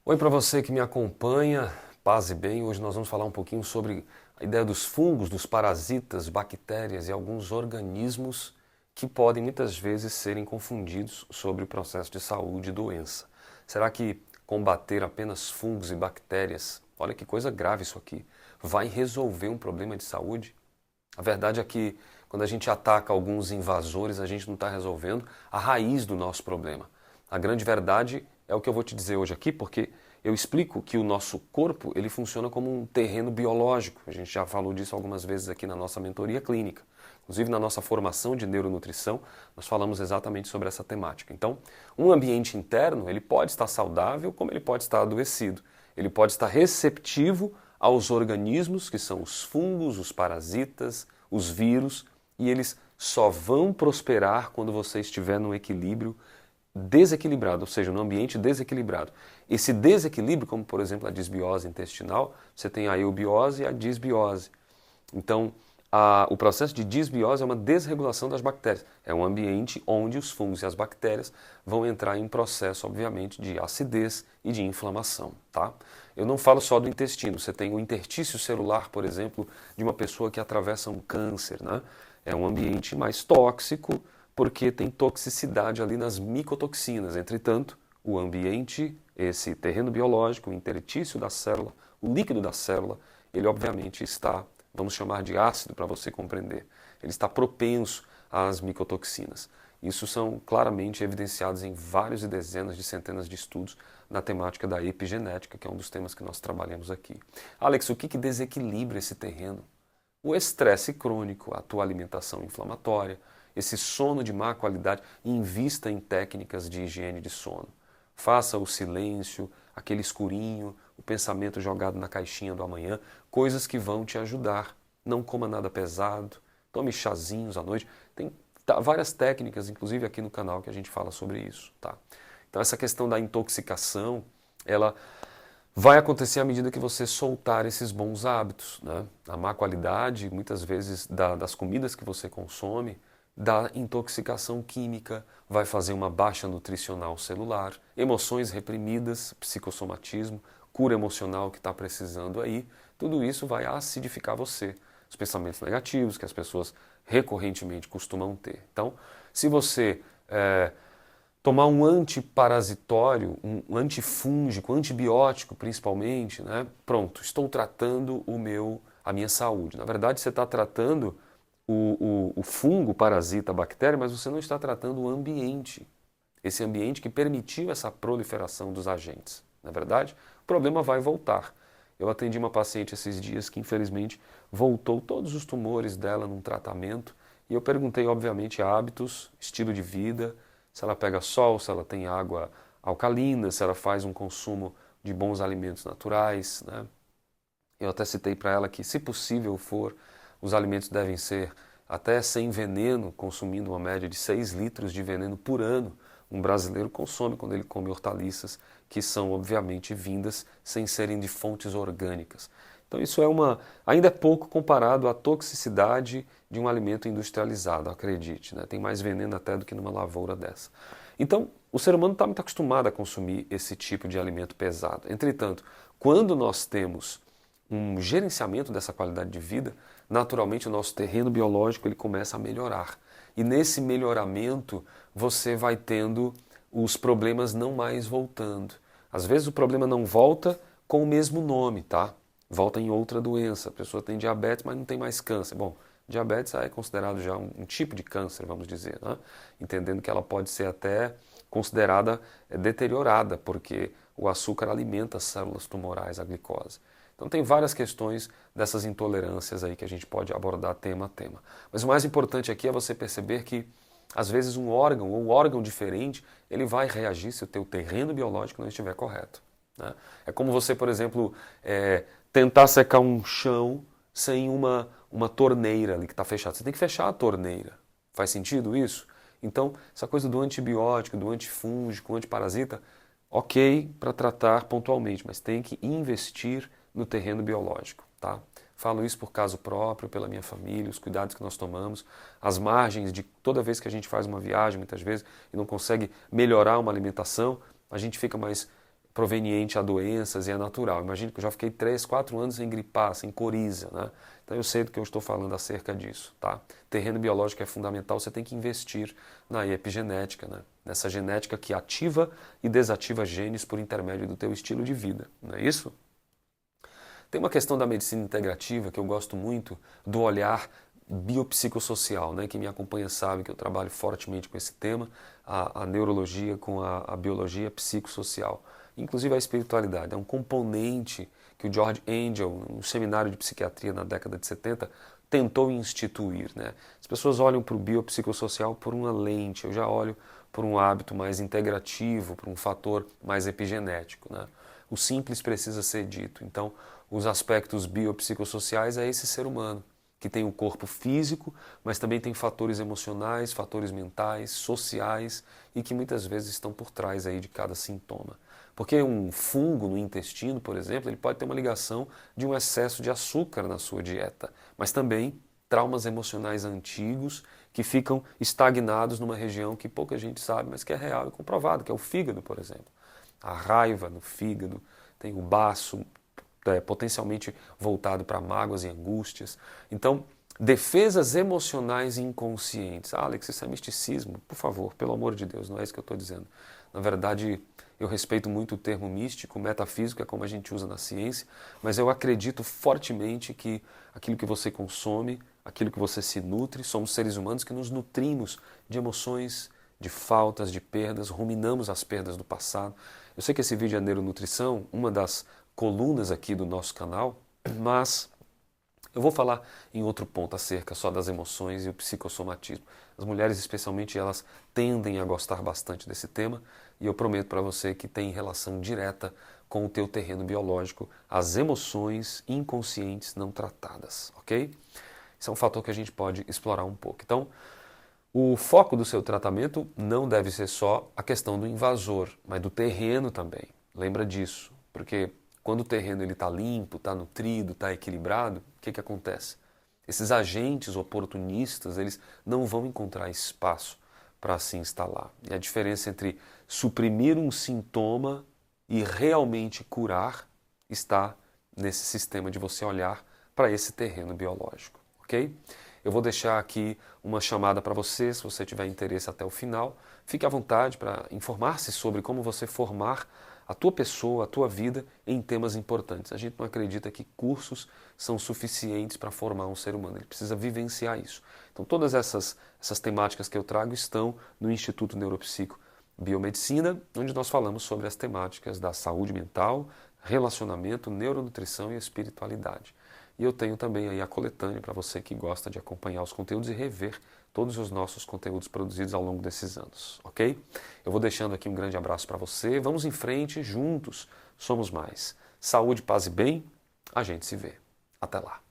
Oi para você que me acompanha, paz e bem. Hoje nós vamos falar um pouquinho sobre a ideia dos fungos, dos parasitas, bactérias e alguns organismos que podem muitas vezes serem confundidos sobre o processo de saúde e doença. Será que combater apenas fungos e bactérias, olha que coisa grave isso aqui, vai resolver um problema de saúde? A verdade é que quando a gente ataca alguns invasores, a gente não está resolvendo a raiz do nosso problema. A grande verdade é o que eu vou te dizer hoje aqui, porque eu explico que o nosso corpo ele funciona como um terreno biológico. A gente já falou disso algumas vezes aqui na nossa mentoria clínica. Inclusive na nossa formação de neuronutrição, nós falamos exatamente sobre essa temática. Então, um ambiente interno, ele pode estar saudável, como ele pode estar adoecido. Ele pode estar receptivo aos organismos, que são os fungos, os parasitas, os vírus, e eles só vão prosperar quando você estiver num equilíbrio desequilibrado, ou seja, num ambiente desequilibrado. Esse desequilíbrio, como por exemplo a disbiose intestinal, você tem a eubiose e a disbiose. Então, o processo de disbiose é uma desregulação das bactérias. É um ambiente onde os fungos e as bactérias vão entrar em processo, obviamente, de acidez e de inflamação. Tá? Eu não falo só do intestino. Você tem o interstício celular, por exemplo, de uma pessoa que atravessa um câncer. Né? É um ambiente mais tóxico, porque tem toxicidade ali nas micotoxinas. Entretanto, o ambiente, esse terreno biológico, o interstício da célula, o líquido da célula, ele obviamente está, vamos chamar de ácido para você compreender. Ele está propenso às micotoxinas. Isso são claramente evidenciados em vários e dezenas de centenas de estudos na temática da epigenética, que é um dos temas que nós trabalhamos aqui. Alex, o que desequilibra esse terreno? O estresse crônico, a tua alimentação inflamatória, esse sono de má qualidade, invista em técnicas de higiene de sono. Faça o silêncio, aquele escurinho, o pensamento jogado na caixinha do amanhã, coisas que vão te ajudar. Não coma nada pesado, tome chazinhos à noite. Tem várias técnicas, inclusive aqui no canal, que a gente fala sobre isso. Tá? Então essa questão da intoxicação, ela vai acontecer à medida que você soltar esses bons hábitos. Né? A má qualidade, muitas vezes, das comidas que você consome, da intoxicação química, vai fazer uma baixa nutricional celular, emoções reprimidas, psicossomatismo, cura emocional que está precisando aí, tudo isso vai acidificar você. Os pensamentos negativos que as pessoas recorrentemente costumam ter. Então, se você tomar um antiparasitório, um antifúngico, antibiótico principalmente, né? Pronto, estou tratando a minha saúde. Na verdade, você está tratando o fungo, o parasita, a bactéria, mas você não está tratando o ambiente. Esse ambiente que permitiu essa proliferação dos agentes. Na verdade, o problema vai voltar. Eu atendi uma paciente esses dias que, infelizmente, voltou todos os tumores dela num tratamento e eu perguntei, obviamente, hábitos, estilo de vida, se ela pega sol, se ela tem água alcalina, se ela faz um consumo de bons alimentos naturais. Né? Eu até citei para ela que, se possível for, os alimentos devem ser até sem veneno, consumindo uma média de 6 litros de veneno por ano. Um brasileiro consome quando ele come hortaliças que são, obviamente, vindas sem serem de fontes orgânicas. Então isso ainda é pouco comparado à toxicidade de um alimento industrializado, acredite. Né? Tem mais veneno até do que numa lavoura dessa. Então, o ser humano está muito acostumado a consumir esse tipo de alimento pesado. Entretanto, quando nós temos um gerenciamento dessa qualidade de vida, naturalmente o nosso terreno biológico ele começa a melhorar. E nesse melhoramento você vai tendo os problemas não mais voltando. Às vezes o problema não volta com o mesmo nome, tá? Volta em outra doença. A pessoa tem diabetes, mas não tem mais câncer. Bom, diabetes é considerado já um tipo de câncer, vamos dizer, né? Entendendo que ela pode ser até considerada deteriorada, porque o açúcar alimenta as células tumorais, a glicose. Então tem várias questões dessas intolerâncias aí que a gente pode abordar tema a tema. Mas o mais importante aqui é você perceber que às vezes um órgão ou um órgão diferente, ele vai reagir se o teu terreno biológico não estiver correto. Né? É como você, por exemplo, tentar secar um chão sem uma torneira ali que está fechada. Você tem que fechar a torneira. Faz sentido isso? Então, essa coisa do antibiótico, do antifúngico, antiparasita, ok para tratar pontualmente, mas tem que investir no terreno biológico. Tá? Falo isso por caso próprio, pela minha família, os cuidados que nós tomamos, as margens de toda vez que a gente faz uma viagem, muitas vezes, e não consegue melhorar uma alimentação, a gente fica mais proveniente a doenças e é natural. Imagina que eu já fiquei 3, 4 anos sem gripar, sem coriza, né? Então eu sei do que eu estou falando acerca disso, tá? Terreno biológico é fundamental, você tem que investir na epigenética, né? Nessa genética que ativa e desativa genes por intermédio do teu estilo de vida, não é isso? Tem uma questão da medicina integrativa que eu gosto muito, do olhar biopsicossocial, né? Quem me acompanha sabe que eu trabalho fortemente com esse tema, a neurologia com a biologia psicossocial, inclusive a espiritualidade. É um componente que o George Angel, no seminário de psiquiatria na década de 70, tentou instituir, né? As pessoas olham para o biopsicossocial por uma lente, eu já olho por um hábito mais integrativo, por um fator mais epigenético, né? O simples precisa ser dito. Então, os aspectos biopsicossociais é esse ser humano, que tem o corpo físico, mas também tem fatores emocionais, fatores mentais, sociais e que muitas vezes estão por trás aí de cada sintoma. Porque um fungo no intestino, por exemplo, ele pode ter uma ligação de um excesso de açúcar na sua dieta, mas também traumas emocionais antigos que ficam estagnados numa região que pouca gente sabe, mas que é real e comprovado, que é o fígado, por exemplo. A raiva no fígado, tem o baço potencialmente voltado para mágoas e angústias. Então, defesas emocionais inconscientes. Ah, Alex, isso é misticismo? Por favor, pelo amor de Deus, não é isso que eu estou dizendo. Na verdade, eu respeito muito o termo místico, metafísico, é como a gente usa na ciência, mas eu acredito fortemente que aquilo que você consome, aquilo que você se nutre, somos seres humanos que nos nutrimos de emoções, de faltas, de perdas, ruminamos as perdas do passado. Eu sei que esse vídeo é neuronutrição, uma das colunas aqui do nosso canal, mas eu vou falar em outro ponto acerca só das emoções e o psicossomatismo. As mulheres, especialmente, elas tendem a gostar bastante desse tema e eu prometo para você que tem relação direta com o teu terreno biológico, as emoções inconscientes não tratadas, ok? Isso é um fator que a gente pode explorar um pouco. Então, o foco do seu tratamento não deve ser só a questão do invasor, mas do terreno também. Lembra disso, porque quando o terreno está limpo, está nutrido, está equilibrado, o que acontece? Esses agentes oportunistas, eles não vão encontrar espaço para se instalar. E a diferença entre suprimir um sintoma e realmente curar está nesse sistema de você olhar para esse terreno biológico, ok? Eu vou deixar aqui uma chamada para você, se você tiver interesse até o final. Fique à vontade para informar-se sobre como você formar a tua pessoa, a tua vida em temas importantes. A gente não acredita que cursos são suficientes para formar um ser humano. Ele precisa vivenciar isso. Então todas essas temáticas que eu trago estão no Instituto Neuropsico Biomedicina, onde nós falamos sobre as temáticas da saúde mental, relacionamento, neuronutrição e espiritualidade. E eu tenho também aí a coletânea para você que gosta de acompanhar os conteúdos e rever todos os nossos conteúdos produzidos ao longo desses anos, ok? Eu vou deixando aqui um grande abraço para você. Vamos em frente, juntos somos mais. Saúde, paz e bem, a gente se vê. Até lá.